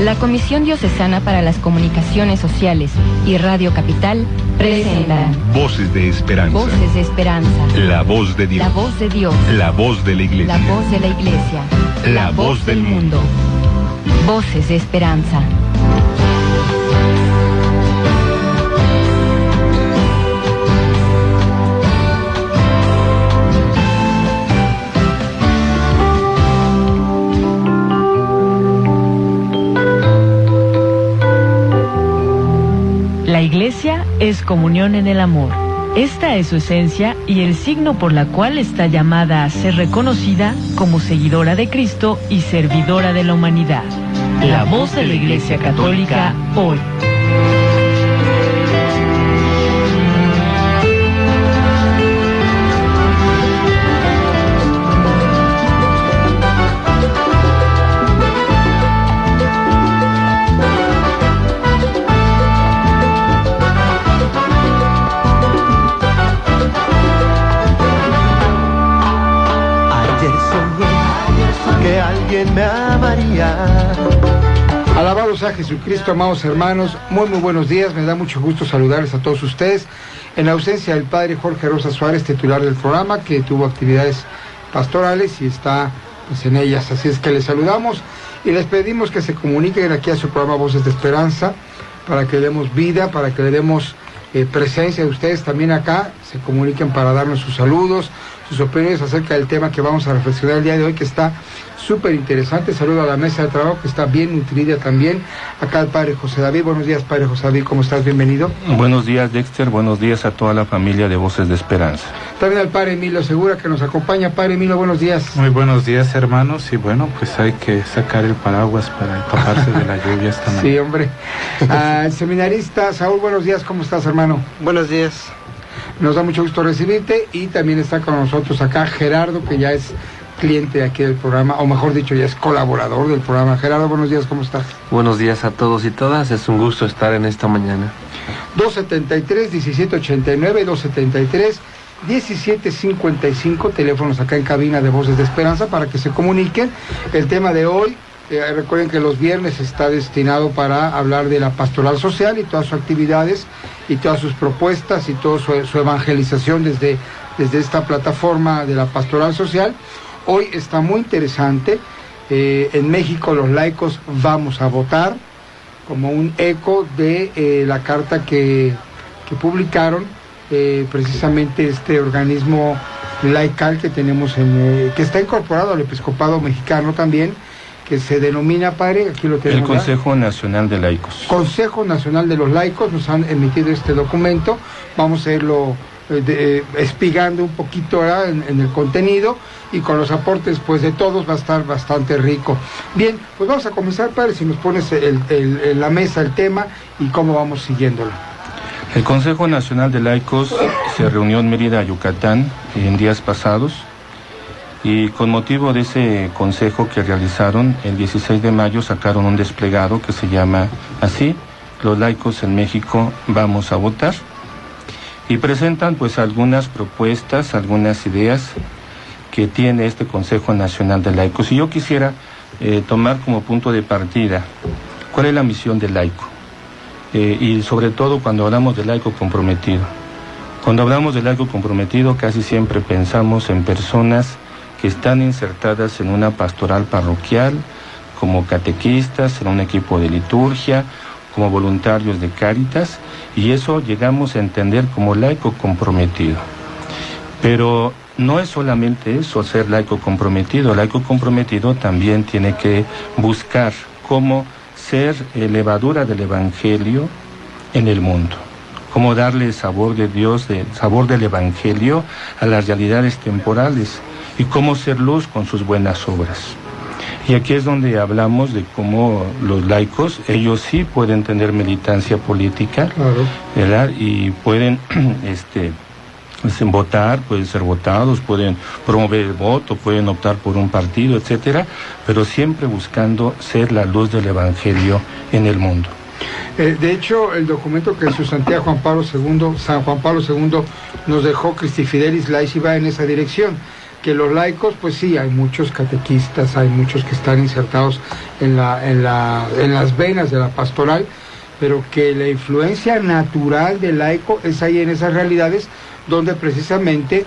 La Comisión Diocesana para las Comunicaciones Sociales y Radio Capital presentan Voces de Esperanza. Voces de Esperanza. La voz de Dios. La voz de Dios. La voz de la Iglesia. La voz de la Iglesia. La voz del mundo. Voces de Esperanza. La Iglesia es comunión en el amor. Esta es su esencia y el signo por la cual está llamada a ser reconocida como seguidora de Cristo y servidora de la humanidad. La voz de la Iglesia Católica hoy. Me amaría. Alabado sea Jesucristo, amados hermanos, muy buenos días, me da mucho gusto saludarles a todos ustedes, en ausencia del Padre Jorge Rosa Suárez, titular del programa, que tuvo actividades pastorales y está pues en ellas, así es que les saludamos y les pedimos que se comuniquen aquí a su programa Voces de Esperanza, para que le demos vida, para que le demos presencia de ustedes también acá, se comuniquen para darnos sus saludos, sus opiniones acerca del tema que vamos a reflexionar el día de hoy, que está súper interesante. Saludo a la mesa de trabajo, que está bien nutrida también. Acá el Padre José David. Buenos días, Padre José David, ¿cómo estás? Bienvenido. Buenos días, Dexter. Buenos días a toda la familia de Voces de Esperanza. También al Padre Emilio Segura, que nos acompaña. Padre Emilio, buenos días. Muy buenos días, hermanos. Y bueno, pues hay que sacar el paraguas para taparse de la lluvia esta mañana. Sí, hombre. El seminarista Saúl, buenos días. ¿Cómo estás, hermano? Buenos días. Nos da mucho gusto recibirte, y también está con nosotros acá Gerardo, que ya es cliente de aquí del programa, o mejor dicho, ya es colaborador del programa. Gerardo, buenos días, ¿cómo estás? Buenos días a todos y todas, es un gusto estar en esta mañana. 273-1789, 273-1755, teléfonos acá en cabina de Voces de Esperanza para que se comuniquen. El tema de hoy, recuerden que los viernes está destinado para hablar de la pastoral social y todas sus actividades y todas sus propuestas y toda su evangelización desde esta plataforma de la pastoral social. Hoy está muy interesante. En México los laicos vamos a votar, como un eco de la carta que publicaron precisamente este organismo laical que tenemos que está incorporado al episcopado mexicano también, que se denomina, padre, aquí lo tenemos. El Consejo Nacional de Laicos. Consejo Nacional de los Laicos, nos han emitido este documento, vamos a irlo espigando un poquito ahora en el contenido, y con los aportes pues de todos va a estar bastante rico. Bien, pues vamos a comenzar, padre, si nos pones en la mesa el tema y cómo vamos siguiéndolo. El Consejo Nacional de Laicos se reunió en Mérida, Yucatán, en días pasados, y con motivo de ese consejo que realizaron, el 16 de mayo sacaron un desplegado que se llama así: Los laicos en México vamos a votar, y presentan pues algunas propuestas, algunas ideas que tiene este Consejo Nacional de Laicos. Y yo quisiera tomar como punto de partida cuál es la misión del laico, y sobre todo cuando hablamos del laico comprometido. Cuando hablamos del laico comprometido, casi siempre pensamos en personas que están insertadas en una pastoral parroquial, como catequistas, en un equipo de liturgia, como voluntarios de Cáritas, y eso llegamos a entender como laico comprometido. Pero no es solamente eso, ser laico comprometido. El laico comprometido también tiene que buscar cómo ser levadura del Evangelio en el mundo, cómo darle sabor de Dios, sabor del Evangelio a las realidades temporales, y cómo ser luz con sus buenas obras. Y aquí es donde hablamos de cómo los laicos, ellos sí pueden tener militancia política, claro, ¿verdad? Y pueden votar, pueden ser votados, pueden promover el voto, pueden optar por un partido, etcétera, pero siempre buscando ser la luz del Evangelio en el mundo. De hecho, el documento que su santidad San Juan Pablo II nos dejó, Christi Fidelis Laici, va en esa dirección, que los laicos, pues sí, hay muchos catequistas, hay muchos que están insertados en las venas de la pastoral, pero que la influencia natural del laico es ahí en esas realidades donde precisamente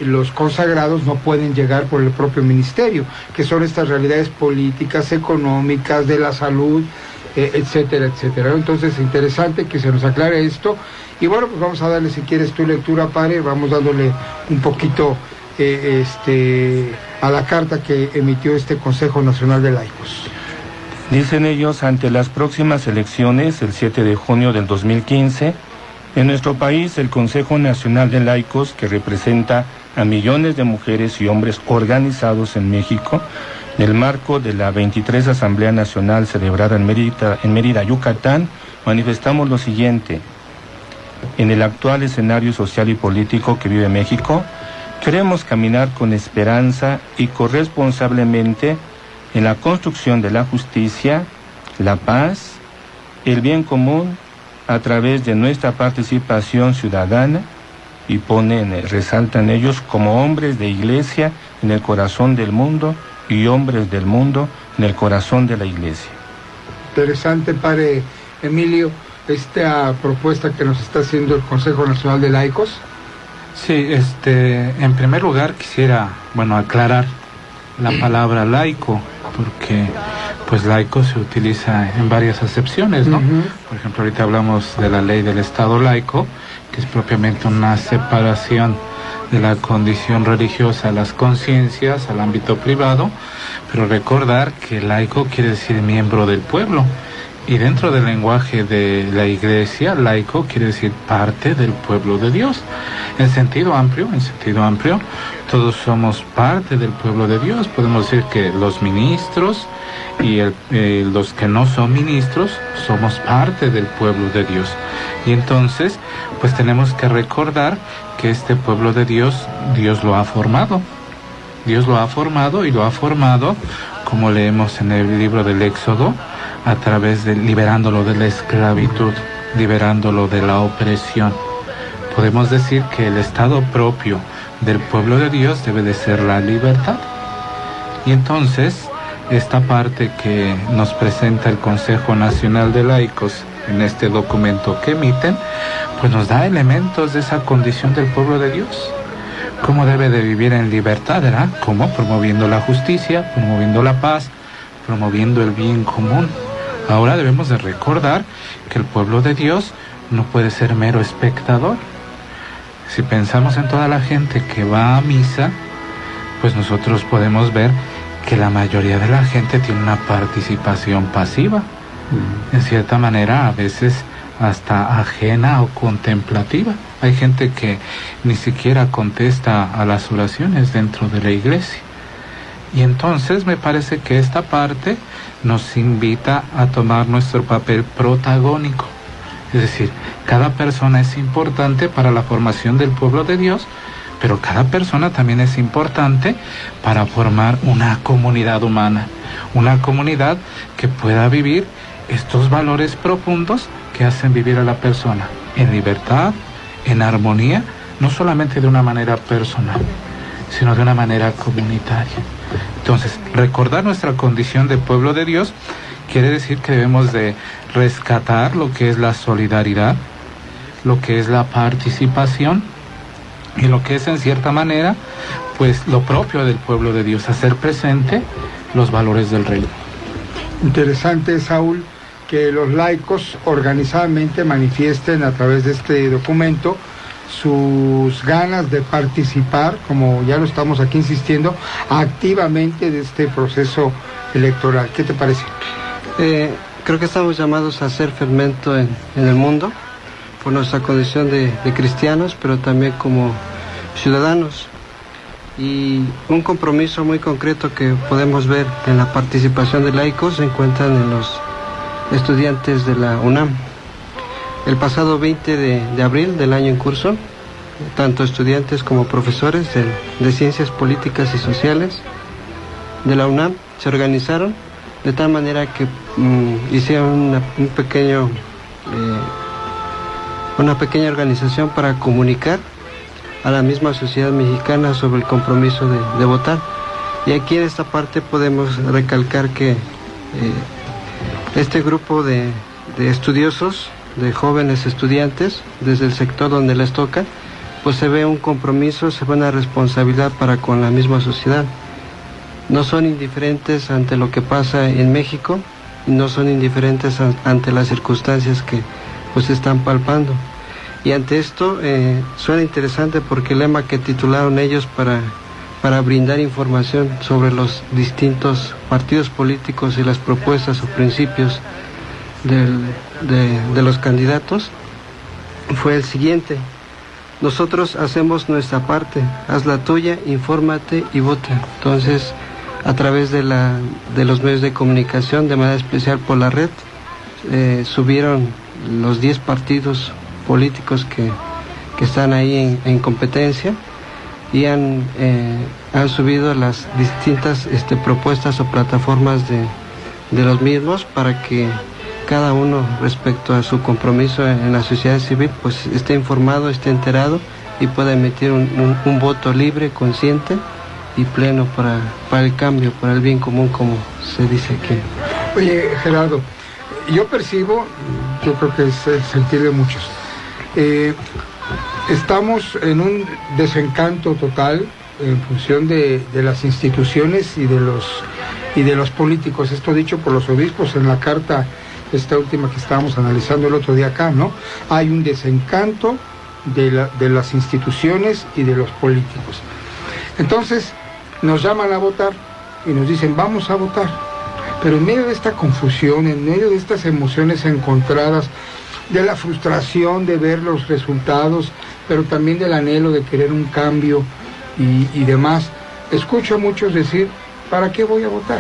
los consagrados no pueden llegar por el propio ministerio, que son estas realidades políticas, económicas, de la salud, etcétera, etcétera. Entonces, interesante que se nos aclare esto. Y bueno, pues vamos a darle, si quieres tu lectura, padre, vamos dándole un poquito a la carta que emitió este Consejo Nacional de Laicos. Dicen ellos, ante las próximas elecciones, el 7 de junio del 2015, en nuestro país, el Consejo Nacional de Laicos, que representa a millones de mujeres y hombres organizados en México, en el marco de la 23 Asamblea Nacional celebrada en Mérida, Yucatán, manifestamos lo siguiente. En el actual escenario social y político que vive México, queremos caminar con esperanza y corresponsablemente en la construcción de la justicia, la paz, el bien común, a través de nuestra participación ciudadana, y resaltan ellos, como hombres de iglesia en el corazón del mundo y hombres del mundo en el corazón de la iglesia. Interesante, padre Emilio, esta propuesta que nos está haciendo el Consejo Nacional de Laicos. Sí, en primer lugar quisiera, aclarar la palabra laico, porque pues laico se utiliza en varias acepciones, ¿no? Uh-huh. Por ejemplo, ahorita hablamos de la ley del Estado laico, que es propiamente una separación de la condición religiosa a las conciencias, al ámbito privado, pero recordar que laico quiere decir miembro del pueblo. Y dentro del lenguaje de la iglesia, laico quiere decir parte del pueblo de Dios. En sentido amplio, todos somos parte del pueblo de Dios. Podemos decir que los ministros y los que no son ministros somos parte del pueblo de Dios. Y entonces, pues tenemos que recordar que este pueblo de Dios, Dios lo ha formado. Dios lo ha formado y lo ha formado, como leemos en el libro del Éxodo, a través de liberándolo de la esclavitud, liberándolo de la opresión. Podemos decir que el estado propio del pueblo de Dios debe de ser la libertad. Y entonces, esta parte que nos presenta el Consejo Nacional de Laicos en este documento que emiten, pues nos da elementos de esa condición del pueblo de Dios. ¿Cómo debe de vivir en libertad, verdad? ¿Cómo? Promoviendo la justicia, promoviendo la paz, promoviendo el bien común. Ahora debemos de recordar que el pueblo de Dios no puede ser mero espectador. Si pensamos en toda la gente que va a misa, pues nosotros podemos ver que la mayoría de la gente tiene una participación pasiva, en cierta manera a veces hasta ajena o contemplativa. Hay gente que ni siquiera contesta a las oraciones dentro de la iglesia. Y entonces me parece que esta parte nos invita a tomar nuestro papel protagónico. Es decir, cada persona es importante para la formación del pueblo de Dios, pero cada persona también es importante para formar una comunidad humana, una comunidad que pueda vivir estos valores profundos que hacen vivir a la persona en libertad, en armonía, no solamente de una manera personal, sino de una manera comunitaria. Entonces, recordar nuestra condición de pueblo de Dios quiere decir que debemos de rescatar lo que es la solidaridad, lo que es la participación y lo que es en cierta manera, pues lo propio del pueblo de Dios, hacer presente los valores del reino. Interesante, Saúl, que los laicos organizadamente manifiesten a través de este documento sus ganas de participar, como ya lo estamos aquí insistiendo, activamente de este proceso electoral. ¿Qué te parece? Creo que estamos llamados a hacer fermento en el mundo, por nuestra condición de cristianos, pero también como ciudadanos. Y un compromiso muy concreto que podemos ver en la participación de laicos se encuentran en los estudiantes de la UNAM. El pasado 20 de abril del año en curso, tanto estudiantes como profesores de Ciencias Políticas y Sociales de la UNAM se organizaron de tal manera que hicieron una pequeña organización para comunicar a la misma sociedad mexicana sobre el compromiso de votar. Y aquí en esta parte podemos recalcar que este grupo de estudiosos, de jóvenes estudiantes, desde el sector donde les toca, pues se ve un compromiso, se ve una responsabilidad para con la misma sociedad. No son indiferentes ante lo que pasa en México, y no son indiferentes ante las circunstancias que pues están palpando. Y ante esto suena interesante porque el lema que titularon ellos para brindar información sobre los distintos partidos políticos y las propuestas o principios de los candidatos fue el siguiente: nosotros hacemos nuestra parte, haz la tuya, infórmate y vota. Entonces, a través de los medios de comunicación, de manera especial por la red, subieron los 10 partidos políticos que están ahí en competencia, y han subido las distintas propuestas o plataformas de los mismos para que cada uno, respecto a su compromiso en la sociedad civil, pues esté informado, esté enterado y pueda emitir un voto libre, consciente y pleno para el cambio, para el bien común, como se dice aquí. Oye, Gerardo, yo percibo, yo creo que es el sentir de muchos, estamos en un desencanto total en función de las instituciones y de los políticos. Esto dicho por los obispos en la carta, esta última que estábamos analizando el otro día acá, ¿no? Hay un desencanto de las instituciones y de los políticos. Entonces, nos llaman a votar y nos dicen, vamos a votar. Pero en medio de esta confusión, en medio de estas emociones encontradas, de la frustración de ver los resultados, pero también del anhelo de querer un cambio y demás, escucho a muchos decir, ¿para qué voy a votar?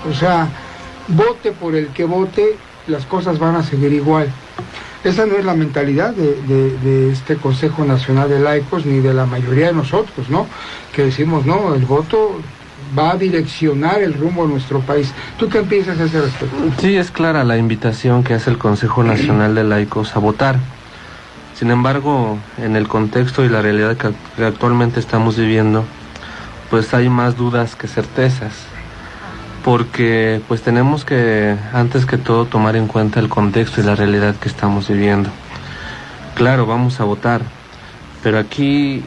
O sea, vote por el que vote, las cosas van a seguir igual. Esa no es la mentalidad de este Consejo Nacional de Laicos, ni de la mayoría de nosotros, ¿no? Que decimos, no, el voto va a direccionar el rumbo de nuestro país. ¿Tú qué piensas a ese respecto? Sí, es clara la invitación que hace el Consejo Nacional de Laicos a votar. Sin embargo, en el contexto y la realidad que actualmente estamos viviendo, pues hay más dudas que certezas. Porque pues tenemos que, antes que todo, tomar en cuenta el contexto y la realidad que estamos viviendo. Claro, vamos a votar, pero aquí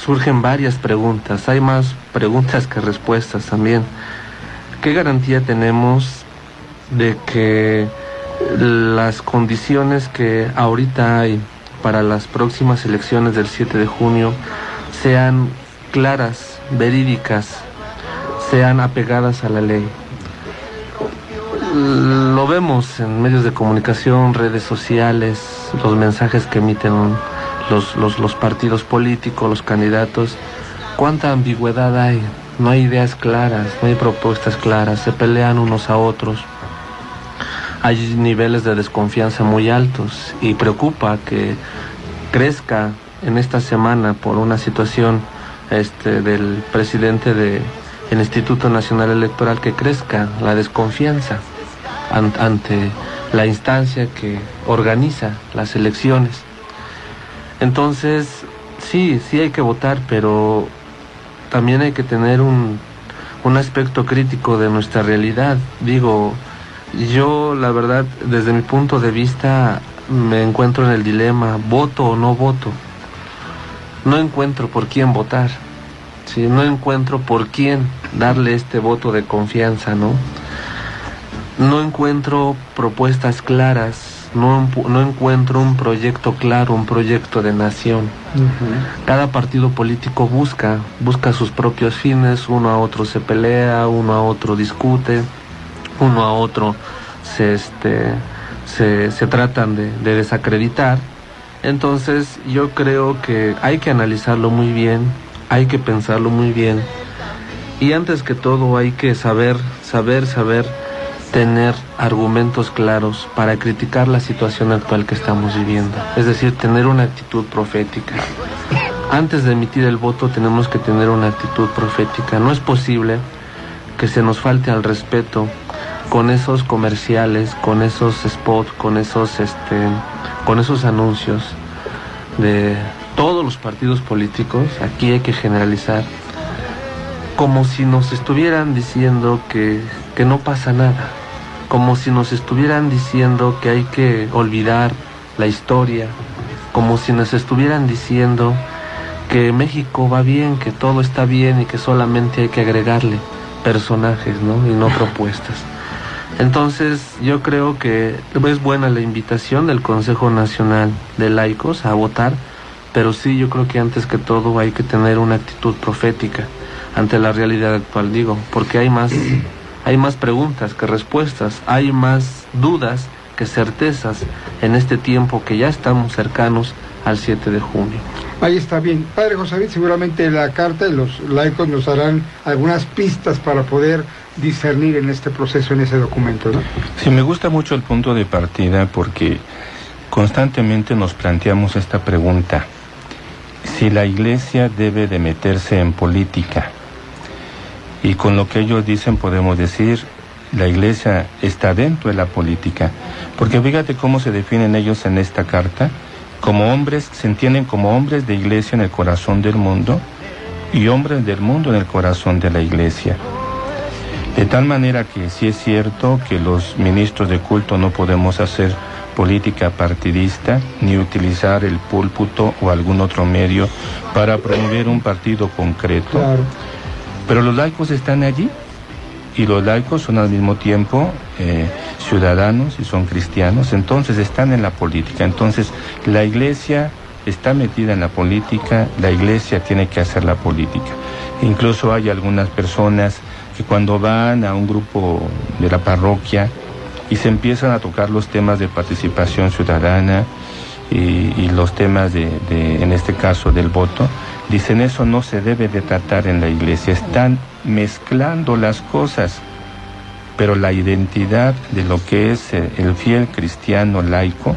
surgen varias preguntas, hay más preguntas que respuestas también. ¿Qué garantía tenemos de que las condiciones que ahorita hay para las próximas elecciones del 7 de junio sean claras, verídicas, sean apegadas a la ley? Lo vemos en medios de comunicación, redes sociales, los mensajes que emiten los partidos políticos, los candidatos. ¿Cuánta ambigüedad hay? No hay ideas claras, no hay propuestas claras, se pelean unos a otros. Hay niveles de desconfianza muy altos y preocupa que crezca en esta semana por una situación del presidente del Instituto Nacional Electoral, que crezca la desconfianza ante la instancia que organiza las elecciones. Entonces, sí hay que votar, pero también hay que tener un aspecto crítico de nuestra realidad. Digo, yo la verdad, desde mi punto de vista, me encuentro en el dilema, ¿voto o no voto? No encuentro por quién votar, ¿sí? No encuentro por quién darle este voto de confianza, ¿no? No encuentro propuestas claras, no encuentro un proyecto claro, un proyecto de nación. Cada partido político busca sus propios fines, uno a otro se pelea, uno a otro discute, uno a otro se tratan de desacreditar. Entonces yo creo que hay que analizarlo muy bien, hay que pensarlo muy bien, y antes que todo hay que saber tener argumentos claros para criticar la situación actual que estamos viviendo, es decir, tener una actitud profética. Antes de emitir el voto tenemos que tener una actitud profética. No es posible que se nos falte al respeto con esos comerciales, con esos spots, con esos anuncios de todos los partidos políticos, aquí hay que generalizar, como si nos estuvieran diciendo que no pasa nada, como si nos estuvieran diciendo que hay que olvidar la historia, como si nos estuvieran diciendo que México va bien, que todo está bien y que solamente hay que agregarle personajes, ¿no? Y no propuestas. Entonces yo creo que es buena la invitación del Consejo Nacional de Laicos a votar, pero sí, yo creo que antes que todo hay que tener una actitud profética ante la realidad actual, digo, porque hay más preguntas que respuestas, hay más dudas que certezas en este tiempo que ya estamos cercanos al 7 de junio. Ahí está bien. Padre José David, seguramente la carta y los laicos nos darán algunas pistas para poder discernir en este proceso, en ese documento, ¿no? Sí, me gusta mucho el punto de partida porque constantemente nos planteamos esta pregunta: si la Iglesia debe de meterse en política. Y con lo que ellos dicen podemos decir, la Iglesia está dentro de la política. Porque fíjate cómo se definen ellos en esta carta. Como hombres, se entienden como hombres de Iglesia en el corazón del mundo y hombres del mundo en el corazón de la Iglesia. De tal manera que sí es cierto que los ministros de culto no podemos hacer política partidista ni utilizar el púlpito o algún otro medio para promover un partido concreto. Claro. Pero los laicos están allí y los laicos son al mismo tiempo ciudadanos y son cristianos, entonces están en la política. Entonces la Iglesia está metida en la política, la Iglesia tiene que hacer la política. Incluso hay algunas personas que cuando van a un grupo de la parroquia y se empiezan a tocar los temas de participación ciudadana y los temas en este caso del voto, dicen eso no se debe de tratar en la Iglesia, están mezclando las cosas, pero la identidad de lo que es el fiel cristiano laico,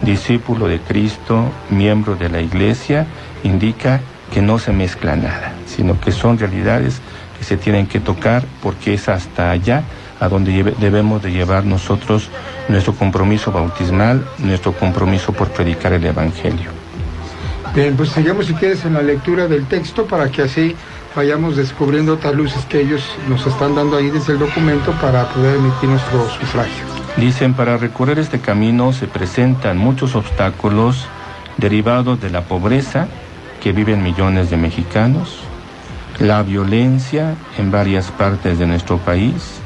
discípulo de Cristo, miembro de la Iglesia, indica que no se mezcla nada, sino que son realidades que se tienen que tocar porque es hasta allá a donde debemos de llevar nosotros nuestro compromiso bautismal, nuestro compromiso por predicar el Evangelio. Bien, pues sigamos si quieres en la lectura del texto para que así vayamos descubriendo otras luces que ellos nos están dando ahí desde el documento para poder emitir nuestro sufragio. Dicen, para recorrer este camino se presentan muchos obstáculos derivados de la pobreza que viven millones de mexicanos, la violencia en varias partes de nuestro país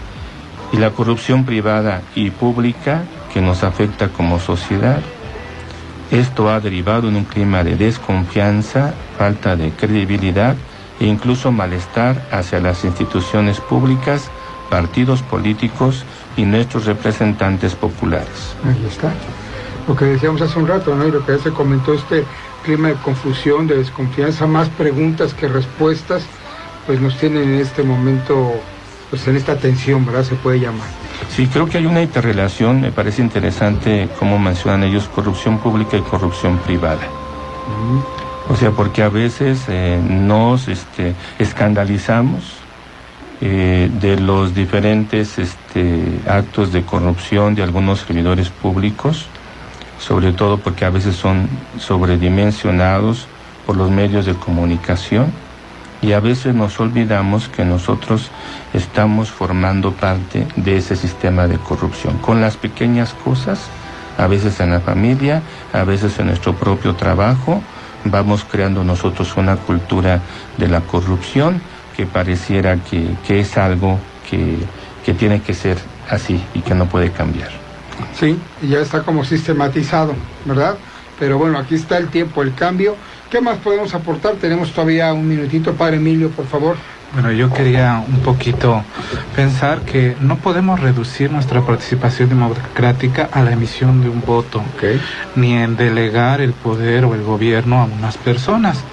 y la corrupción privada y pública que nos afecta como sociedad. Esto ha derivado en un clima de desconfianza, falta de credibilidad e incluso malestar hacia las instituciones públicas, partidos políticos y nuestros representantes populares. Ahí está. Lo que decíamos hace un rato, ¿no? Y lo que ya se comentó, este clima de confusión, de desconfianza, más preguntas que respuestas, pues nos tienen en este momento, pues en esta tensión, ¿verdad? Se puede llamar. Sí, creo que hay una interrelación, me parece interesante cómo mencionan ellos corrupción pública y corrupción privada. O sea, porque a veces nos escandalizamos de los diferentes actos de corrupción de algunos servidores públicos, sobre todo porque a veces son sobredimensionados por los medios de comunicación. Y a veces nos olvidamos que nosotros estamos formando parte de ese sistema de corrupción. Con las pequeñas cosas, a veces en la familia, a veces en nuestro propio trabajo, vamos creando nosotros una cultura de la corrupción que pareciera que es algo que tiene que ser así y que no puede cambiar. Sí, y ya está como sistematizado, ¿verdad? Pero bueno, aquí está el tiempo, el cambio. ¿Qué más podemos aportar? Tenemos todavía un minutito. Padre Emilio, por favor. Bueno, yo quería un poquito pensar que no podemos reducir nuestra participación democrática a la emisión de un voto, ni en delegar el poder o el gobierno a unas personas.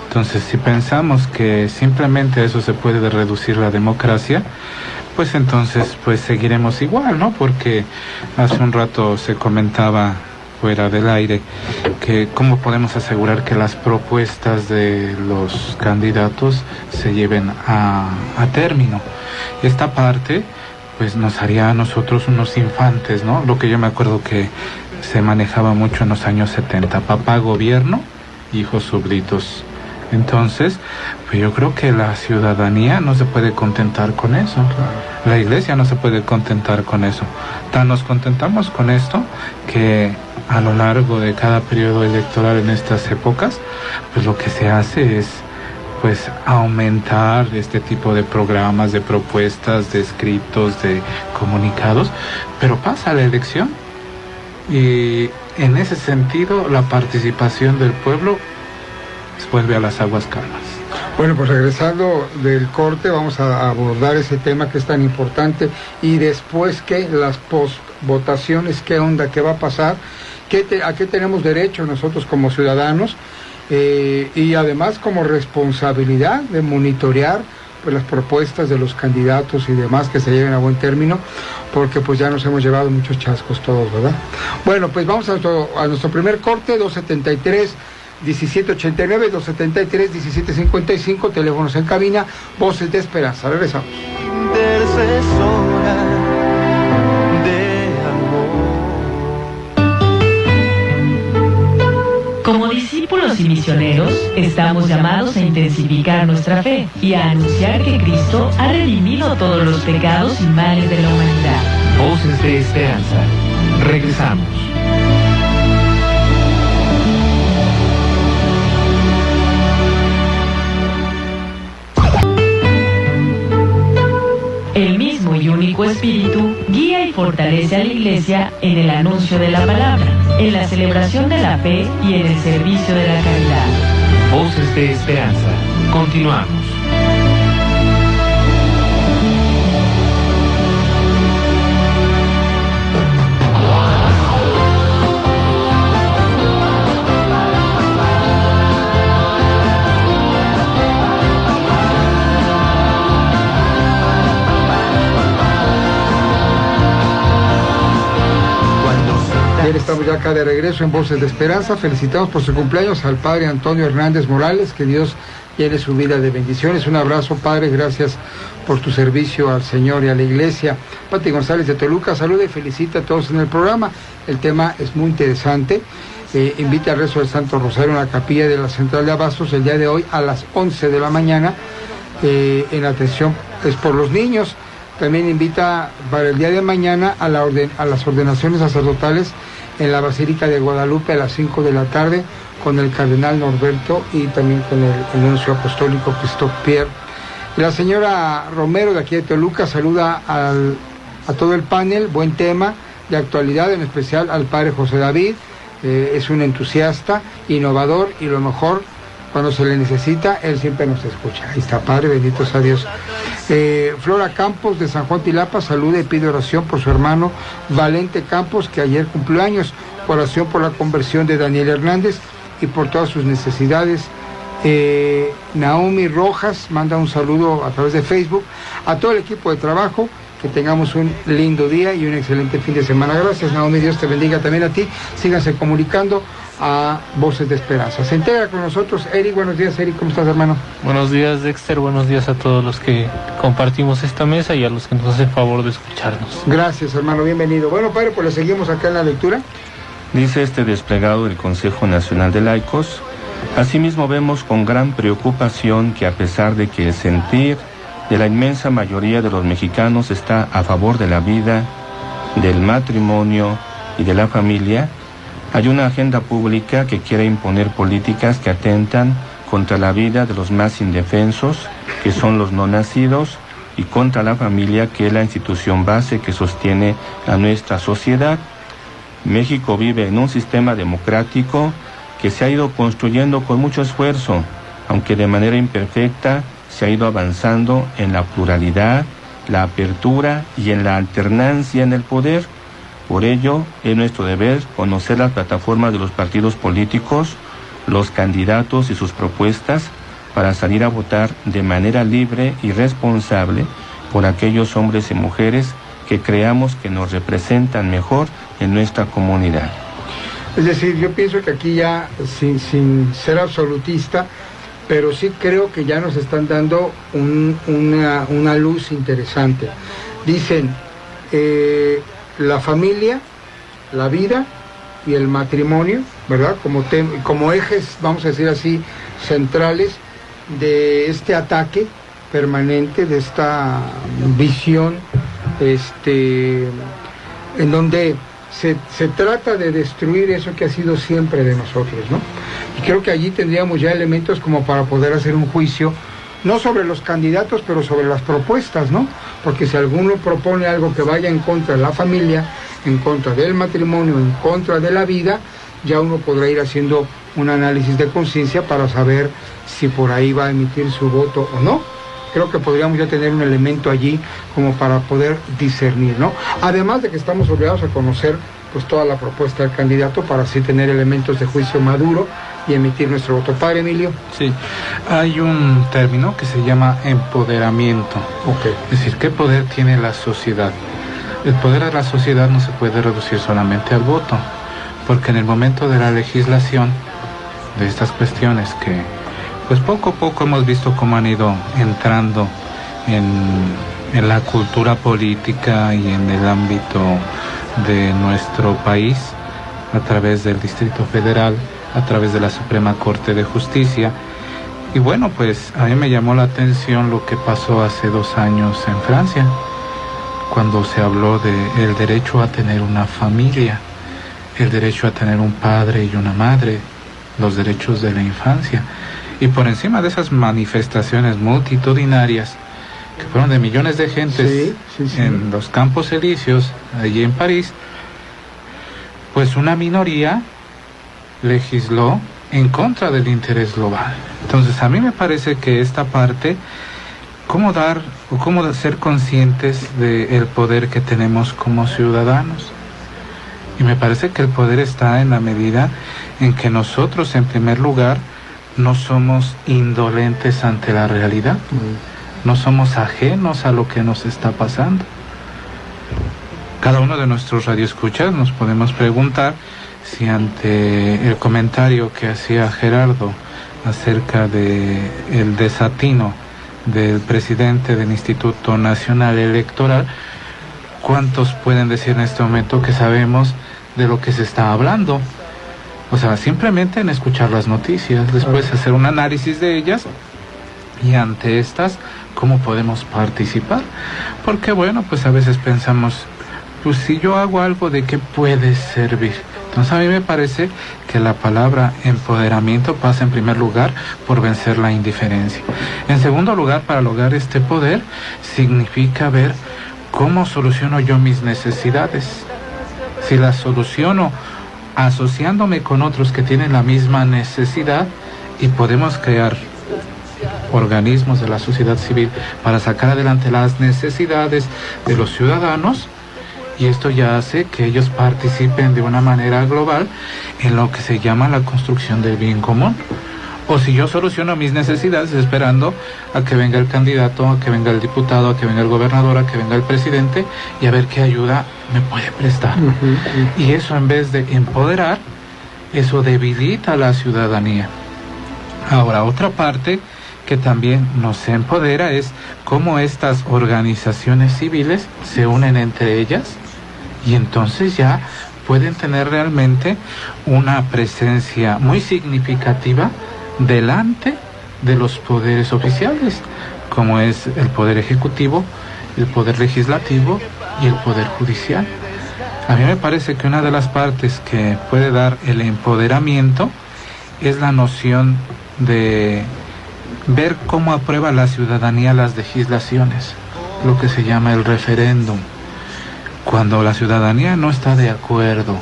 Entonces, si pensamos que simplemente eso se puede reducir la democracia, pues entonces pues seguiremos igual, ¿no? Porque hace un rato se comentaba fuera del aire que cómo podemos asegurar que las propuestas de los candidatos se lleven a término. Esta parte pues nos haría a nosotros unos infantes, ¿no? Lo que yo me acuerdo que se manejaba mucho en los años 70, papá gobierno hijos, súbditos. Entonces, pues yo creo que la ciudadanía no se puede contentar con eso. La iglesia no se puede contentar con eso. Tan nos contentamos con esto que a lo largo de cada periodo electoral en estas épocas, pues lo que se hace es pues aumentar este tipo de programas, de propuestas, de escritos, de comunicados, pero pasa la elección y en ese sentido la participación del pueblo vuelve a las aguas calmas. Bueno, pues regresando del corte vamos a abordar ese tema que es tan importante y después que las postvotaciones, qué onda, qué va a pasar, a qué tenemos derecho nosotros como ciudadanos y además como responsabilidad de monitorear pues las propuestas de los candidatos y demás que se lleven a buen término, porque pues ya nos hemos llevado muchos chascos todos, ¿verdad? Bueno, pues vamos a nuestro primer corte, 273-1789, 273-1755, teléfonos en cabina, Voces de Esperanza. Regresamos. Intercesora de amor. Como discípulos y misioneros, estamos llamados a intensificar nuestra fe y a anunciar que Cristo ha redimido todos los pecados y males de la humanidad. Voces de Esperanza. Regresamos. El mismo y único Espíritu guía y fortalece a la Iglesia en el anuncio de la palabra, en la celebración de la fe y en el servicio de la caridad. Voces de Esperanza. Continuamos. Bien, estamos ya acá de regreso en Voces de Esperanza. Felicitamos por su cumpleaños al padre Antonio Hernández Morales, que Dios llene su vida de bendiciones. Un abrazo, padre, gracias por tu servicio al Señor y a la Iglesia. Pati González de Toluca saluda y felicita a todos en el programa. El tema es muy interesante. Invita al rezo del Santo Rosario en la capilla de la Central de Abastos el día de hoy a las 11 de la mañana. En atención es por los niños. También invita para el día de mañana a las ordenaciones sacerdotales en la Basílica de Guadalupe a las 5 de la tarde con el cardenal Norberto y también con el nuncio apostólico Christophe Pierre. Y la señora Romero de aquí de Toluca saluda a todo el panel, buen tema de actualidad, en especial al padre José David, es un entusiasta, innovador y lo mejor, cuando se le necesita, él siempre nos escucha. Ahí está, padre, bendito sea Dios. Flora Campos de San Juan Tilapa saluda y pide oración por su hermano Valente Campos, que ayer cumplió años. Oración por la conversión de Daniel Hernández y por todas sus necesidades. Naomi Rojas manda un saludo a través de Facebook a todo el equipo de trabajo. Que tengamos un lindo día y un excelente fin de semana. Gracias, Naomi, Dios te bendiga también a ti. Síganse comunicando a Voces de Esperanza. Se integra con nosotros Eric. Buenos días, Eric, ¿cómo estás, hermano? Buenos días, Dexter, buenos días a todos los que compartimos esta mesa y a los que nos hacen favor de escucharnos. Gracias, hermano, bienvenido. Bueno, padre, pues le seguimos acá en la lectura. Dice este desplegado del Consejo Nacional de Laicos: asimismo vemos con gran preocupación que a pesar de que el sentir de la inmensa mayoría de los mexicanos está a favor de la vida, del matrimonio y de la familia, hay una agenda pública que quiere imponer políticas que atentan contra la vida de los más indefensos, que son los no nacidos, y contra la familia, que es la institución base que sostiene a nuestra sociedad. México vive en un sistema democrático que se ha ido construyendo con mucho esfuerzo, aunque de manera imperfecta. Se ha ido avanzando en la pluralidad, la apertura y en la alternancia en el poder. Por ello, es nuestro deber conocer las plataformas de los partidos políticos, los candidatos y sus propuestas, para salir a votar de manera libre y responsable por aquellos hombres y mujeres que creamos que nos representan mejor en nuestra comunidad. Es decir, yo pienso que aquí ya, sin ser absolutista, pero sí creo que ya nos están dando una luz interesante. Dicen, la familia, la vida y el matrimonio, ¿verdad? Como ejes, vamos a decir así, centrales de este ataque permanente, de esta visión, en donde se trata de destruir eso que ha sido siempre de nosotros, ¿no? Y creo que allí tendríamos ya elementos como para poder hacer un juicio, no sobre los candidatos, pero sobre las propuestas, ¿no? Porque si alguno propone algo que vaya en contra de la familia, en contra del matrimonio, en contra de la vida, ya uno podrá ir haciendo un análisis de conciencia para saber si por ahí va a emitir su voto o no. Creo que podríamos ya tener un elemento allí como para poder discernir, ¿no? Además de que estamos obligados a conocer pues toda la propuesta del candidato para así tener elementos de juicio maduro y emitir nuestro voto. Padre Emilio. Sí, hay un término que se llama empoderamiento. Okay. Es decir, ¿qué poder tiene la sociedad? El poder de la sociedad no se puede reducir solamente al voto, porque en el momento de la legislación de estas cuestiones que pues poco a poco hemos visto cómo han ido entrando en la cultura política y en el ámbito de nuestro país, a través del Distrito Federal, a través de la Suprema Corte de Justicia. Y bueno, pues a mí me llamó la atención lo que pasó hace 2 años en Francia, cuando se habló del derecho a tener una familia, el derecho a tener un padre y una madre, los derechos de la infancia. Y por encima de esas manifestaciones multitudinarias, que fueron de millones de gentes en los Campos Elíseos, allí en París, pues una minoría legisló en contra del interés global. Entonces a mí me parece que esta parte, cómo dar o cómo ser conscientes del poder que tenemos como ciudadanos. Y me parece que el poder está en la medida en que nosotros, en primer lugar, no somos indolentes ante la realidad, no somos ajenos a lo que nos está pasando. Cada uno de nuestros radioescuchas nos podemos preguntar si ante el comentario que hacía Gerardo acerca de el desatino del presidente del Instituto Nacional Electoral, ¿cuántos pueden decir en este momento que sabemos de lo que se está hablando? O sea, simplemente en escuchar las noticias, después hacer un análisis de ellas y ante estas, ¿cómo podemos participar? Porque bueno, pues a veces pensamos, pues si yo hago algo, ¿de qué puede servir? Entonces a mí me parece que la palabra empoderamiento pasa en primer lugar por vencer la indiferencia. En segundo lugar, para lograr este poder, significa ver cómo soluciono yo mis necesidades. Si las soluciono asociándome con otros que tienen la misma necesidad, y podemos crear organismos de la sociedad civil para sacar adelante las necesidades de los ciudadanos, y esto ya hace que ellos participen de una manera global en lo que se llama la construcción del bien común. O si yo soluciono mis necesidades esperando a que venga el candidato, a que venga el diputado, a que venga el gobernador, a que venga el presidente, y a ver qué ayuda me puede prestar. Y eso, en vez de empoderar, eso debilita a la ciudadanía. Ahora, otra parte que también nos empodera es cómo estas organizaciones civiles se unen entre ellas y entonces ya pueden tener realmente una presencia muy significativa delante de los poderes oficiales, como es el poder ejecutivo, el poder legislativo y el poder judicial. A mí me parece que una de las partes que puede dar el empoderamiento es la noción de ver cómo aprueba la ciudadanía las legislaciones, lo que se llama el referéndum. Cuando la ciudadanía no está de acuerdo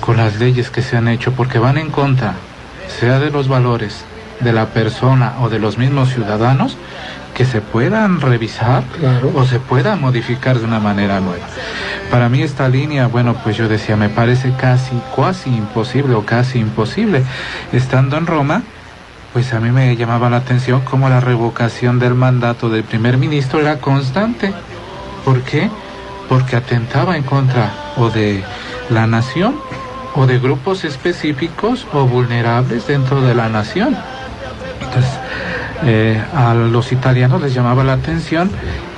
con las leyes que se han hecho porque van en contra, sea de los valores de la persona o de los mismos ciudadanos, que se puedan revisar o se puedan modificar de una manera nueva. Para mí esta línea, bueno, pues yo decía, me parece casi imposible. Estando en Roma, pues a mí me llamaba la atención cómo la revocación del mandato del primer ministro era constante. ¿Por qué? Porque atentaba en contra o de la nación o de grupos específicos o vulnerables dentro de la nación. Entonces, a los italianos les llamaba la atención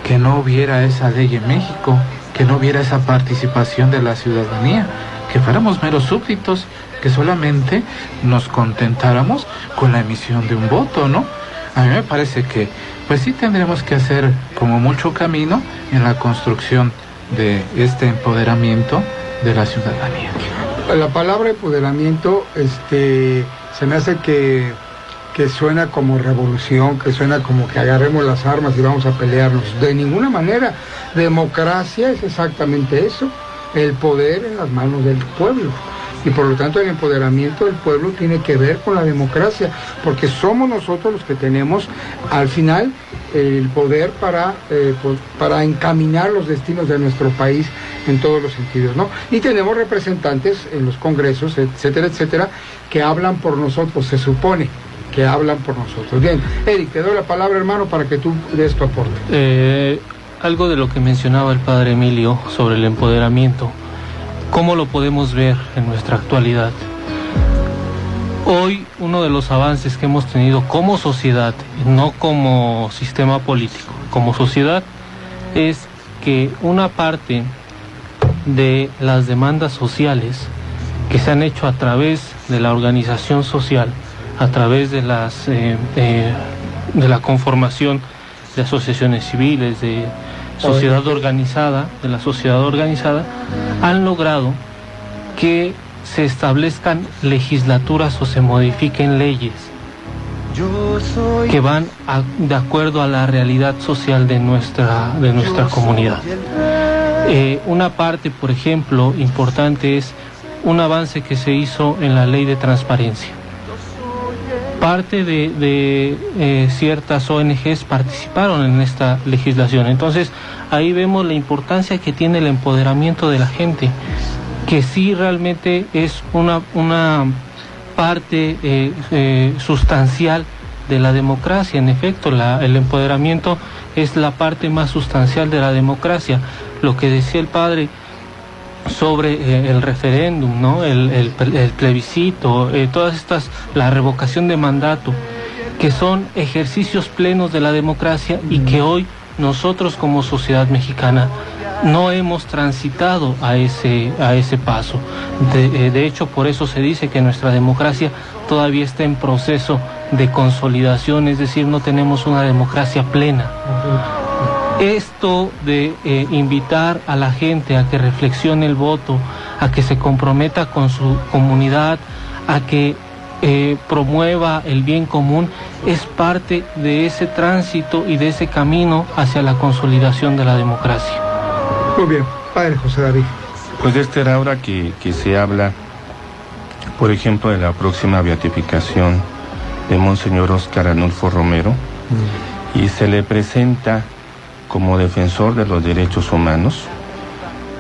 que no hubiera esa ley en México, que no hubiera esa participación de la ciudadanía, que fuéramos meros súbditos, que solamente nos contentáramos con la emisión de un voto, ¿no? A mí me parece que, pues sí tendremos que hacer como mucho camino en la construcción de este empoderamiento de la ciudadanía. La palabra empoderamiento, se me hace que suena como revolución, que suena como que agarremos las armas y vamos a pelearnos. De ninguna manera. Democracia es exactamente eso, el poder en las manos del pueblo. Y por lo tanto el empoderamiento del pueblo tiene que ver con la democracia, porque somos nosotros los que tenemos al final el poder para encaminar los destinos de nuestro país en todos los sentidos, ¿no? Y tenemos representantes en los congresos, etcétera, etcétera, que hablan por nosotros, se supone que hablan por nosotros. Bien, Eric, te doy la palabra, hermano, para que tú des tu aporte. Algo de lo que mencionaba el padre Emilio sobre el empoderamiento, ¿cómo lo podemos ver en nuestra actualidad? Hoy uno de los avances que hemos tenido como sociedad, no como sistema político, como sociedad, es que una parte de las demandas sociales que se han hecho a través de la organización social, a través de de la conformación de asociaciones civiles, de sociedad organizada, han logrado que se establezcan legislaturas o se modifiquen leyes que van de acuerdo a la realidad social de nuestra comunidad. Una parte, por ejemplo, importante es un avance que se hizo en la ley de transparencia. Parte de ciertas ONGs participaron en esta legislación. Entonces, ahí vemos la importancia que tiene el empoderamiento de la gente, que sí realmente es una parte sustancial de la democracia. En efecto, el empoderamiento es la parte más sustancial de la democracia. Lo que decía el padre sobre el referéndum, ¿no? el plebiscito, todas estas, la revocación de mandato, que son ejercicios plenos de la democracia y que hoy nosotros como sociedad mexicana no hemos transitado a ese paso. De hecho, por eso se dice que nuestra democracia todavía está en proceso de consolidación, es decir, no tenemos una democracia plena. Esto de invitar a la gente a que reflexione el voto, a que se comprometa con su comunidad, a que promueva el bien común, es parte de ese tránsito y de ese camino hacia la consolidación de la democracia. Muy bien, padre José David. Pues esta era ahora que se habla, por ejemplo, de la próxima beatificación de Monseñor Óscar Arnulfo Romero, y se le presenta como defensor de los derechos humanos.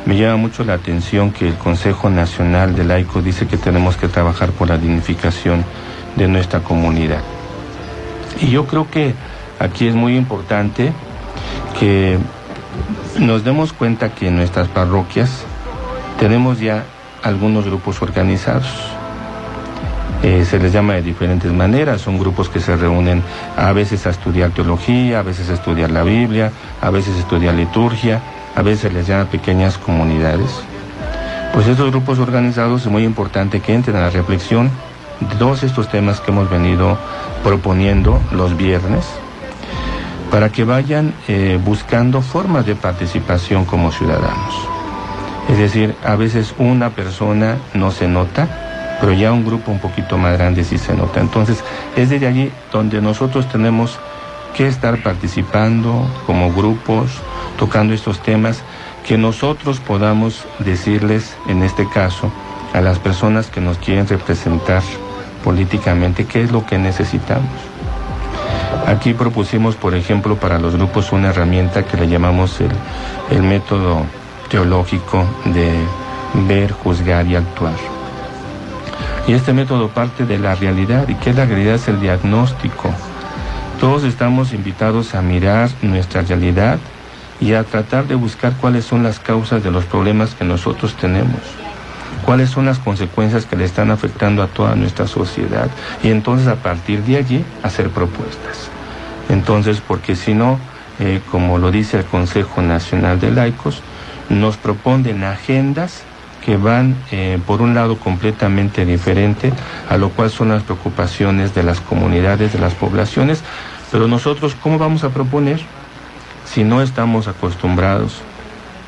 Me llama mucho la atención que el Consejo Nacional de Laicos dice que tenemos que trabajar por la dignificación de nuestra comunidad. Y yo creo que aquí es muy importante que nos demos cuenta que en nuestras parroquias tenemos ya algunos grupos organizados. Se les llama de diferentes maneras, son grupos que se reúnen a veces a estudiar teología, a veces a estudiar la Biblia, a veces a estudiar liturgia, a veces se les llama pequeñas comunidades. Pues estos grupos organizados es muy importante que entren a la reflexión de todos estos temas que hemos venido proponiendo los viernes, para que vayan buscando formas de participación como ciudadanos. Es decir, a veces una persona no se nota, pero ya un grupo un poquito más grande sí se nota. Entonces, es desde allí donde nosotros tenemos que estar participando como grupos, tocando estos temas, que nosotros podamos decirles, en este caso, a las personas que nos quieren representar políticamente, qué es lo que necesitamos. Aquí propusimos, por ejemplo, para los grupos una herramienta que le llamamos el método teológico de ver, juzgar y actuar. Y este método parte de la realidad. ¿Y qué es la realidad? Es el diagnóstico. Todos estamos invitados a mirar nuestra realidad y a tratar de buscar cuáles son las causas de los problemas que nosotros tenemos, cuáles son las consecuencias que le están afectando a toda nuestra sociedad, y entonces a partir de allí hacer propuestas. Entonces, porque si no, como lo dice el Consejo Nacional de Laicos, nos proponen agendas que van por un lado completamente diferente a lo cual son las preocupaciones de las comunidades, de las poblaciones, pero nosotros ¿cómo vamos a proponer si no estamos acostumbrados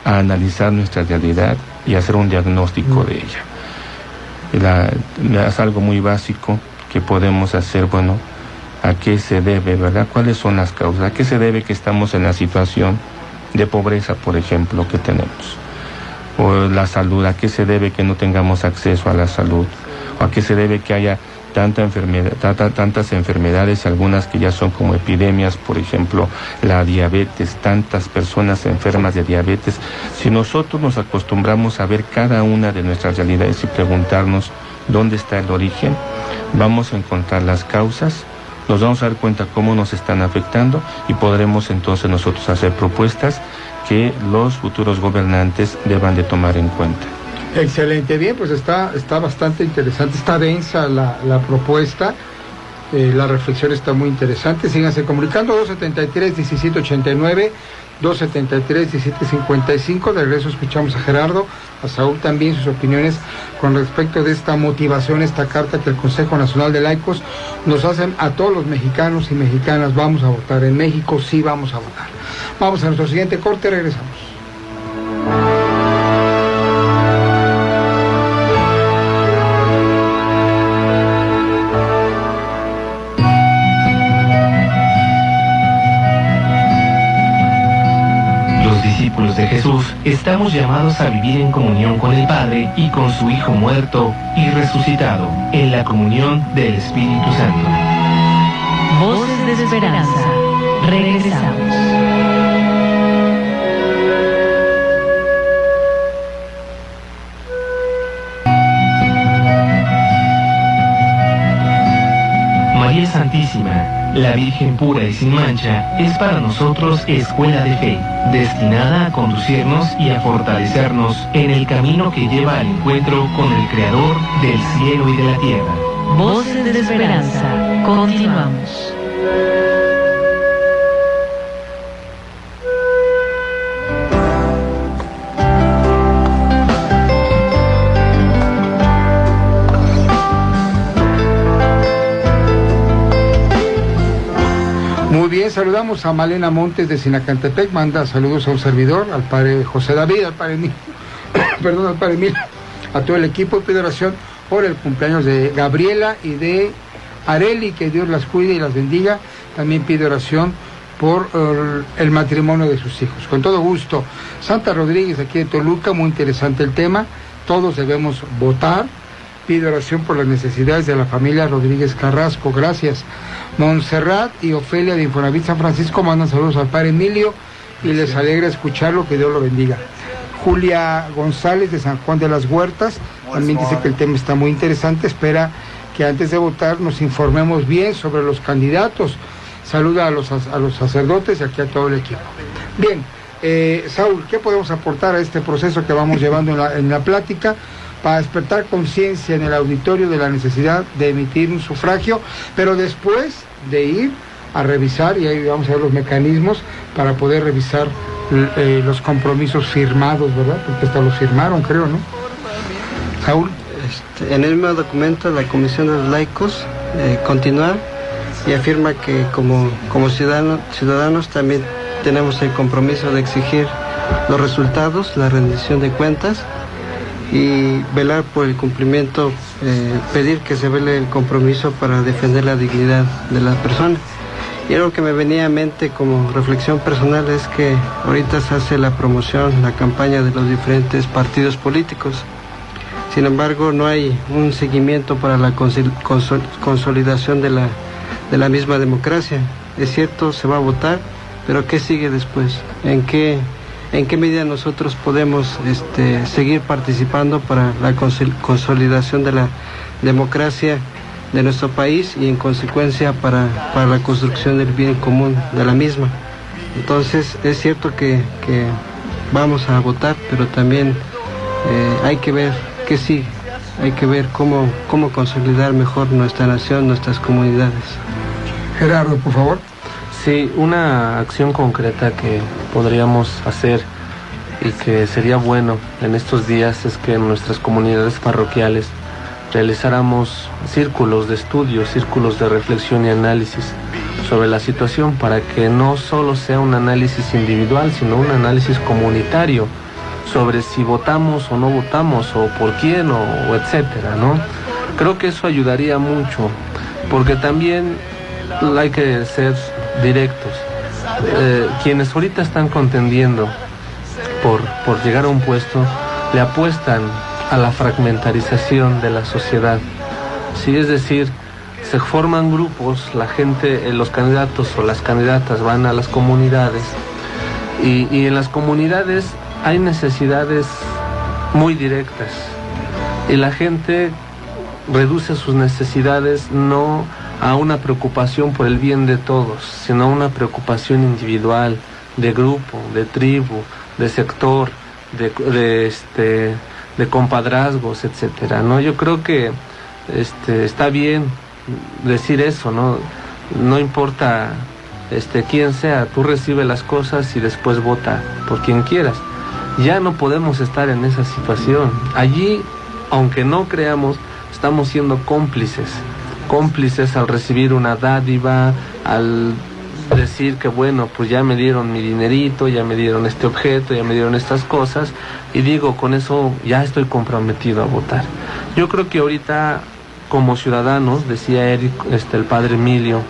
a analizar nuestra realidad y hacer un diagnóstico de ella? Es algo muy básico que podemos hacer, bueno, ¿a qué se debe, verdad? ¿Cuáles son las causas? ¿A qué se debe que estamos en la situación de pobreza, por ejemplo, que tenemos? O la salud, ¿a qué se debe que no tengamos acceso a la salud? ¿O a qué se debe que haya tantas enfermedades, algunas que ya son como epidemias, por ejemplo, la diabetes, tantas personas enfermas de diabetes? Si nosotros nos acostumbramos a ver cada una de nuestras realidades y preguntarnos dónde está el origen, vamos a encontrar las causas, nos vamos a dar cuenta cómo nos están afectando y podremos entonces nosotros hacer propuestas que los futuros gobernantes deban de tomar en cuenta. Excelente, bien, pues está bastante interesante, está densa la propuesta, la reflexión está muy interesante. Síganse comunicando, 273-1789, 273-1755. De regreso escuchamos a Gerardo, a Saúl también, sus opiniones con respecto de esta motivación, esta carta que el Consejo Nacional de Laicos nos hacen a todos los mexicanos y mexicanas. Vamos a votar en México, sí vamos a votar. Vamos a nuestro siguiente corte, regresamos. De Jesús, estamos llamados a vivir en comunión con el Padre y con su Hijo muerto y resucitado, en la comunión del Espíritu Santo. Voces de Esperanza. Regresamos. María Santísima, la Virgen pura y sin mancha, es para nosotros escuela de fe, destinada a conducirnos y a fortalecernos en el camino que lleva al encuentro con el Creador del cielo y de la tierra. Voces de Esperanza. Continuamos. Muy bien, saludamos a Malena Montes de Sinacantepec, manda saludos a un servidor, al padre José David, al padre Emilio, a todo el equipo, y pide oración por el cumpleaños de Gabriela y de Areli, que Dios las cuide y las bendiga. También pide oración por el matrimonio de sus hijos. Con todo gusto. Santa Rodríguez, aquí de Toluca, muy interesante el tema, todos debemos votar. Pide oración por las necesidades de la familia Rodríguez Carrasco, gracias. Montserrat y Ofelia de Infonavit San Francisco mandan saludos al padre Emilio y les alegra escucharlo, que Dios lo bendiga. Julia González de San Juan de las Huertas también dice que el tema está muy interesante, espera que antes de votar nos informemos bien sobre los candidatos. Saluda a los sacerdotes y aquí a todo el equipo. Bien, Saúl, ¿qué podemos aportar a este proceso que vamos llevando en la plática para despertar conciencia en el auditorio de la necesidad de emitir un sufragio, pero después de ir a revisar, y ahí vamos a ver los mecanismos para poder revisar los compromisos firmados, ¿verdad? Porque hasta los firmaron, creo, ¿no? Saúl. En el mismo documento, la Comisión de los Laicos continúa y afirma que como ciudadanos también tenemos el compromiso de exigir los resultados, la rendición de cuentas, y velar por el cumplimiento, pedir que se vele el compromiso para defender la dignidad de la persona. Y algo que me venía a mente como reflexión personal es que ahorita se hace la promoción, la campaña de los diferentes partidos políticos. Sin embargo, no hay un seguimiento para la consolidación de la misma democracia. Es cierto, se va a votar, pero ¿qué sigue después? ¿En qué medida nosotros podemos seguir participando para la consolidación de la democracia de nuestro país y en consecuencia para la construcción del bien común de la misma? Entonces es cierto que vamos a votar, pero también hay que ver qué sigue, hay que ver cómo consolidar mejor nuestra nación, nuestras comunidades. Gerardo, por favor. Sí, una acción concreta que podríamos hacer y que sería bueno en estos días es que en nuestras comunidades parroquiales realizáramos círculos de estudio, círculos de reflexión y análisis sobre la situación, para que no solo sea un análisis individual, sino un análisis comunitario sobre si votamos o no votamos, o por quién, o etcétera, ¿no? Creo que eso ayudaría mucho, porque también hay que ser directos. Quienes ahorita están contendiendo por llegar a un puesto, le apuestan a la fragmentarización de la sociedad. Sí, es decir, se forman grupos, la gente, los candidatos o las candidatas van a las comunidades y en las comunidades hay necesidades muy directas y la gente reduce sus necesidades no a una preocupación por el bien de todos, sino a una preocupación individual, de grupo, de tribu, de sector, de compadrazgos, etcétera, ¿no? Yo creo que está bien decir eso, ¿no? No importa quién sea, tú recibes las cosas y después vota por quien quieras. Ya no podemos estar en esa situación. Allí, aunque no creamos, estamos siendo cómplices al recibir una dádiva, al decir que bueno, pues ya me dieron mi dinerito, ya me dieron este objeto, ya me dieron estas cosas, y digo, con eso ya estoy comprometido a votar. Yo creo que ahorita, como ciudadanos, decía Eric, el padre Emilio,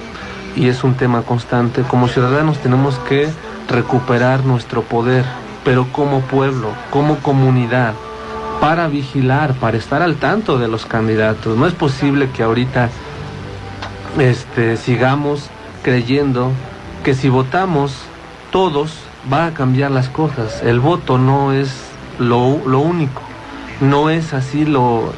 y es un tema constante, como ciudadanos tenemos que recuperar nuestro poder, pero como pueblo, como comunidad, para vigilar, para estar al tanto de los candidatos. No es posible que ahorita sigamos creyendo que si votamos todos va a cambiar las cosas. El voto no es lo único, no es así la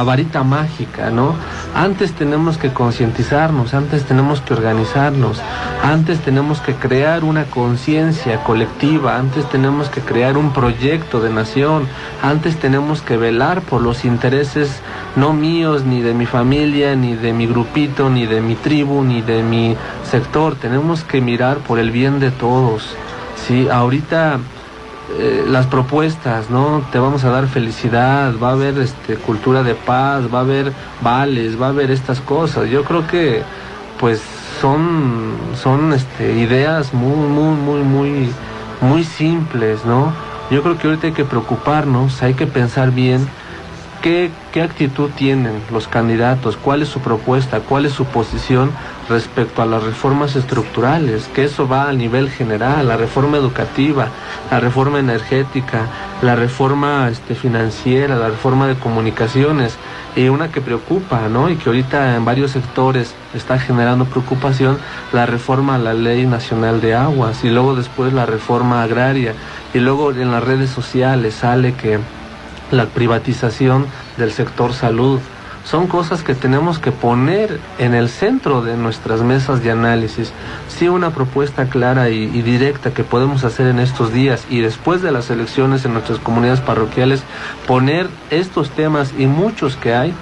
varita mágica, ¿no? Antes tenemos que concientizarnos, antes tenemos que organizarnos, antes tenemos que crear una conciencia colectiva, antes tenemos que crear un proyecto de nación, antes tenemos que velar por los intereses no míos, ni de mi familia, ni de mi grupito, ni de mi tribu, ni de mi sector. Tenemos que mirar por el bien de todos, ¿sí? Ahorita las propuestas, ¿no? Te vamos a dar felicidad, va a haber cultura de paz, va a haber vales, va a haber estas cosas. Yo creo que pues son ideas muy simples, ¿no? Yo creo que ahorita hay que preocuparnos, hay que pensar bien qué actitud tienen los candidatos, cuál es su propuesta, cuál es su posición respecto a las reformas estructurales, que eso va a nivel general, la reforma educativa, la reforma energética, la reforma financiera, la reforma de comunicaciones, y una que preocupa, ¿no? Y que ahorita en varios sectores está generando preocupación, la reforma a la Ley Nacional de Aguas, y luego después la reforma agraria, y luego en las redes sociales sale que la privatización del sector salud. Son cosas que tenemos que poner en el centro de nuestras mesas de análisis. Sí, una propuesta clara y directa que podemos hacer en estos días y después de las elecciones en nuestras comunidades parroquiales, poner estos temas y muchos que hay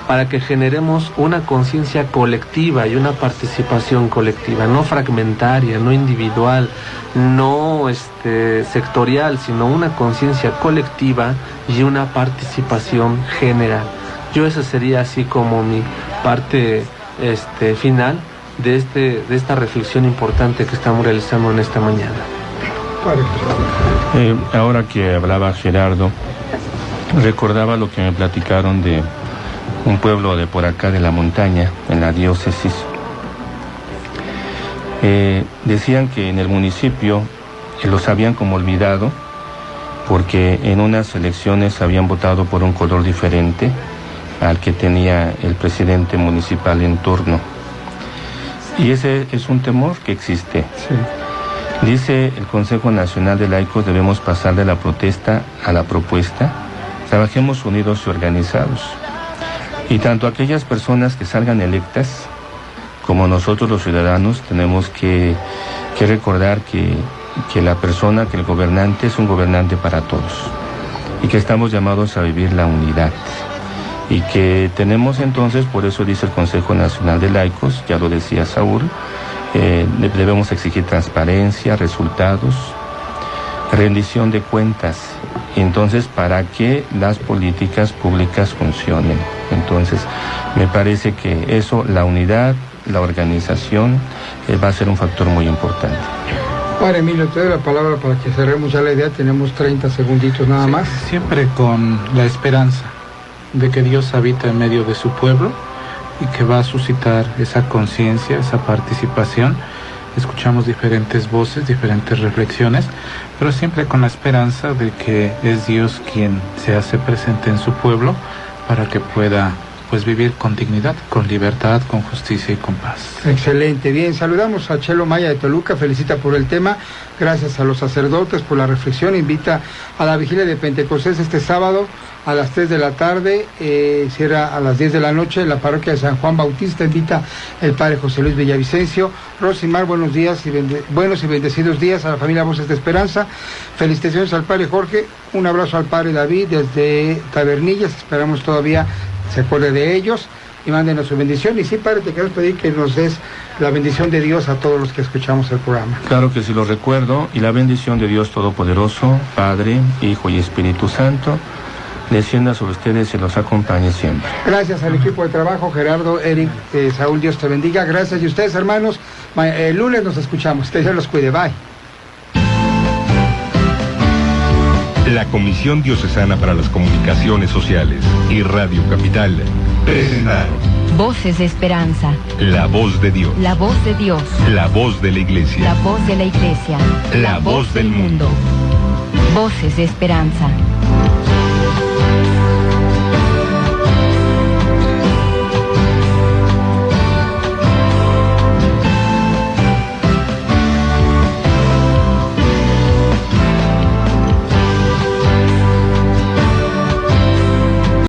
para que generemos una conciencia colectiva y una participación colectiva, no fragmentaria, no individual, no sectorial, sino una conciencia colectiva y una participación general. Yo esa sería así como mi parte final de esta reflexión importante que estamos realizando en esta mañana. Ahora que hablaba Gerardo, recordaba lo que me platicaron de un pueblo de por acá de la montaña, en la diócesis. Decían que en el municipio los habían como olvidado porque en unas elecciones habían votado por un color diferente al que tenía el presidente municipal en turno. Y ese es un temor que existe. Sí. Dice el Consejo Nacional de Laicos: debemos pasar de la protesta a la propuesta. Trabajemos unidos y organizados. Y tanto aquellas personas que salgan electas como nosotros los ciudadanos tenemos que recordar que la persona, que el gobernante es un gobernante para todos y que estamos llamados a vivir la unidad y que tenemos entonces, por eso dice el Consejo Nacional de Laicos, ya lo decía Saúl, debemos exigir transparencia, resultados, rendición de cuentas. Entonces, para que las políticas públicas funcionen. Entonces, me parece que eso, la unidad, la organización, va a ser un factor muy importante. Padre Emilio, te doy la palabra para que cerremos ya la idea. Tenemos 30 segunditos nada más. Siempre con la esperanza de que Dios habita en medio de su pueblo y que va a suscitar esa conciencia, esa participación. Escuchamos diferentes voces, diferentes reflexiones, pero siempre con la esperanza de que es Dios quien se hace presente en su pueblo para que pueda pues vivir con dignidad, con libertad, con justicia y con paz. Excelente, bien, saludamos a Chelo Maya de Toluca, felicita por el tema, gracias a los sacerdotes por la reflexión, invita a la vigilia de Pentecostés este sábado a las 3 de la tarde, cierra a las 10 de la noche en la parroquia de San Juan Bautista, invita el padre José Luis Villavicencio. Rosimar, buenos días buenos y bendecidos días a la familia Voces de Esperanza, felicitaciones al padre Jorge, un abrazo al padre David desde Tabernillas, esperamos todavía se acuerde de ellos y mándenos su bendición. Y sí, padre, te quiero pedir que nos des la bendición de Dios a todos los que escuchamos el programa. Claro que sí, lo recuerdo, y la bendición de Dios Todopoderoso, Padre, Hijo y Espíritu Santo, descienda sobre ustedes y los acompañe siempre. Gracias al equipo de trabajo, Gerardo, Eric, Saúl, Dios te bendiga. Gracias, y ustedes, hermanos, el lunes nos escuchamos. Que Dios los cuide, bye. La Comisión Diocesana para las Comunicaciones Sociales y Radio Capital presentaron Voces de Esperanza. La voz de Dios. La voz de Dios. La voz de la Iglesia. La voz de la Iglesia. La voz del mundo. Voces de Esperanza.